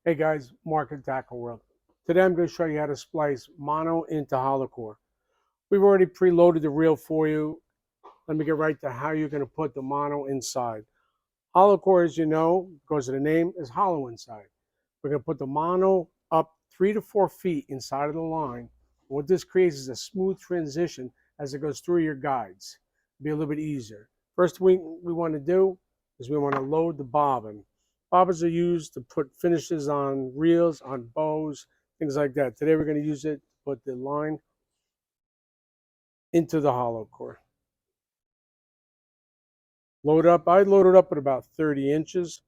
Hey guys, Mark at Tackle World. Today I'm going to show you how to splice mono into hollow core. We've already preloaded the reel for you. Let me get right to how you're going to put the mono inside. Hollow core, as you know, because of the name, is hollow inside. We're going to put the mono up 3 to 4 feet inside of the line. What this creates is a smooth transition as it goes through your guides. It'll be a little bit easier. First thing we want to do is we want to load the bobbin. Bobbins are used to put finishes on reels, on bows, things like that. Today we're going to use it to put the line into the hollow core. Load up. I loaded up at about 30 inches.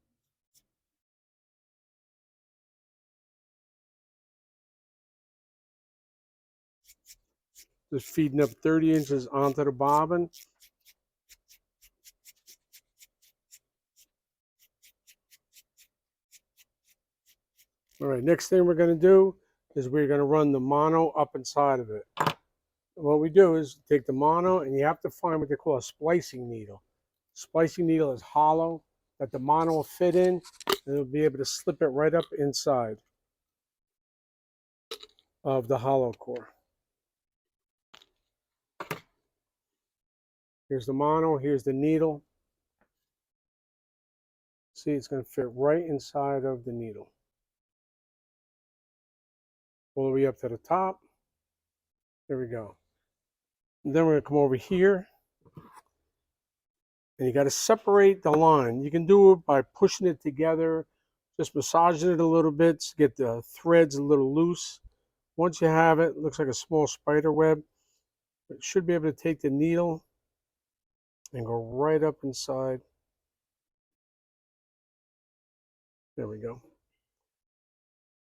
Just feeding up 30 inches onto the bobbin. All right, next thing we're going to do is we're going to run the mono up inside of it. What we do is take the mono, and you have to find what they call a splicing needle. Splicing needle is hollow that the mono will fit in, and it'll be able to slip it right up inside of the hollow core. Here's the mono, here's the needle. See, it's going to fit right inside of the needle. All the way up to the top. There we go. And then we're going to come over here. And you got to separate the line. You can do it by pushing it together, just massaging it a little bit to get the threads a little loose. Once you have it, it looks like a small spider web. It should be able to take the needle and go right up inside. There we go.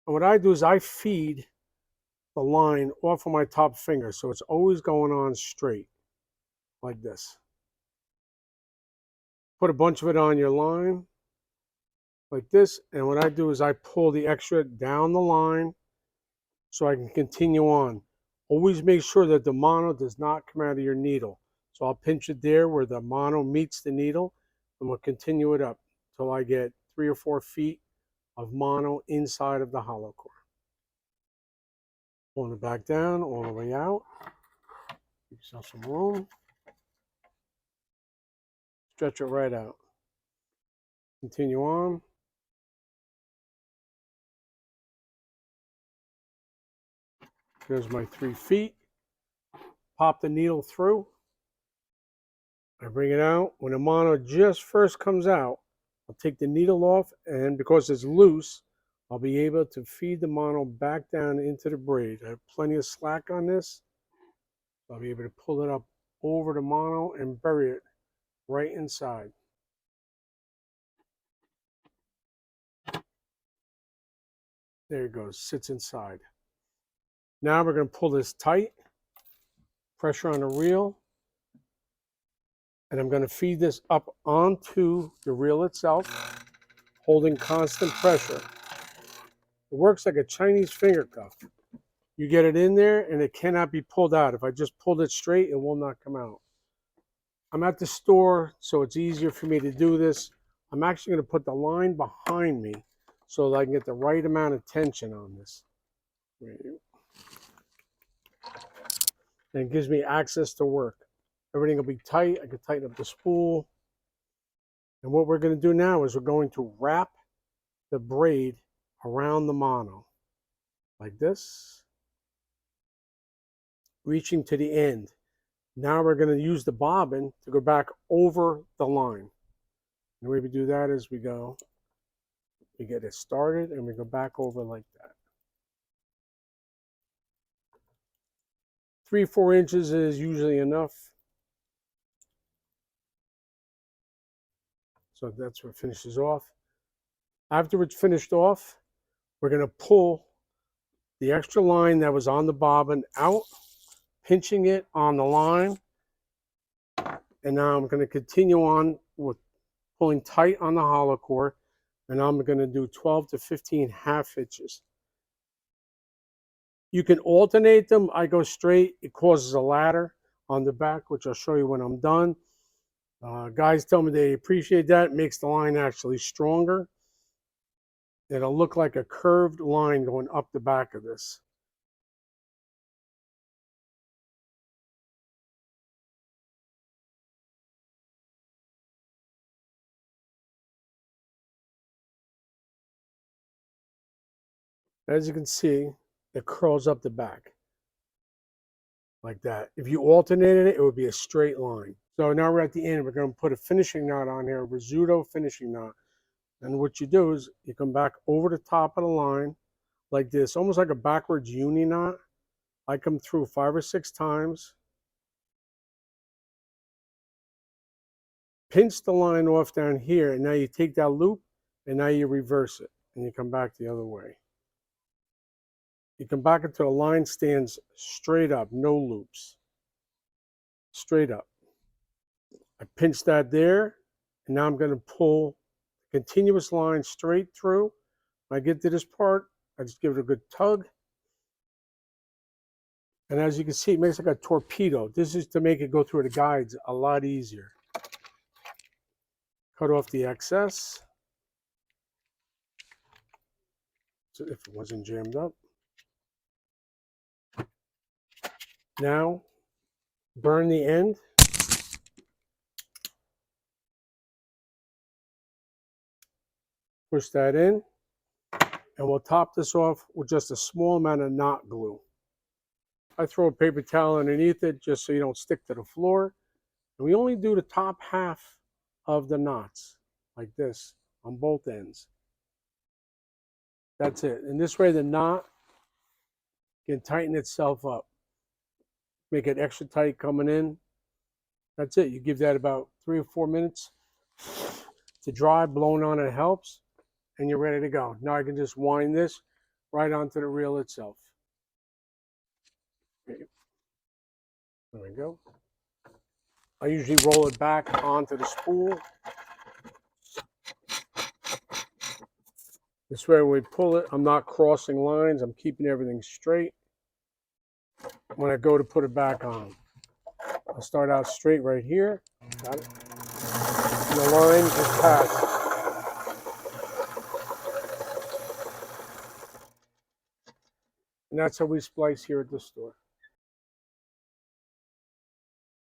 And what I do is I feed the line off of my top finger, so it's always going on straight, like this. Put a bunch of it on your line, like this, and what I do is I pull the extra down the line so I can continue on. Always make sure that the mono does not come out of your needle. So I'll pinch it there where the mono meets the needle, and we'll continue it up until I get 3 or 4 feet of mono inside of the hollow core. Pulling it back down all the way out. Give yourself some room. Stretch it right out. Continue on. There's my 3 feet. Pop the needle through. I bring it out. When the mono just first comes out, I'll take the needle off, and because it's loose, I'll be able to feed the mono back down into the braid. I have plenty of slack on this. So I'll be able to pull it up over the mono and bury it right inside. There it goes, sits inside. Now we're going to pull this tight, pressure on the reel, and I'm going to feed this up onto the reel itself, holding constant pressure. It works like a Chinese finger cuff. You get it in there and it cannot be pulled out. If I just pulled it straight, it will not come out. I'm at the store, so it's easier for me to do this. I'm actually going to put the line behind me so that I can get the right amount of tension on this. And it gives me access to work. Everything will be tight. I can tighten up the spool. And what we're going to do now is we're going to wrap the braid around the mono like this, reaching to the end. Now we're going to use the bobbin to go back over the line. And the way we do that is we get it started and we go back over like that. 3 or 4 inches is usually enough. So that's what finishes off. After it's finished off, we're going to pull the extra line that was on the bobbin out, pinching it on the line. And now I'm going to continue on with pulling tight on the hollow core. And I'm going to do 12 to 15 half hitches. You can alternate them. I go straight. It causes a ladder on the back, which I'll show you when I'm done. Guys tell me they appreciate that. It makes the line actually stronger. It'll look like a curved line going up the back of this. As you can see, it curls up the back like that. If you alternated it, it would be a straight line. So now we're at the end. We're going to put a finishing knot on here, a Rizzuto finishing knot. And what you do is you come back over the top of the line like this, almost like a backwards uni knot. I come through 5 or 6 times, pinch the line off down here, and now you take that loop and now you reverse it and you come back the other way. You come back until the line stands straight up, no loops, straight up. I pinch that there, and now I'm going to pull a continuous line straight through. When I get to this part, I just give it a good tug. And as you can see, it makes like a torpedo. This is to make it go through the guides a lot easier. Cut off the excess, so if it wasn't jammed up. Now, burn the end. Push that in, and we'll top this off with just a small amount of knot glue. I throw a paper towel underneath it just so you don't stick to the floor. And we only do the top half of the knots, like this, on both ends. That's it. And this way the knot can tighten itself up. Make it extra tight coming in. That's it. You give that about 3 or 4 minutes to dry. Blowing on it helps. And you're ready to go. Now I can just wind this right onto the reel itself. Okay. There we go. I usually roll it back onto the spool. This way when we pull it, I'm not crossing lines. I'm keeping everything straight. When I go to put it back on, I'll start out straight right here. Got it? And the line is passed. And that's how we splice here at the store.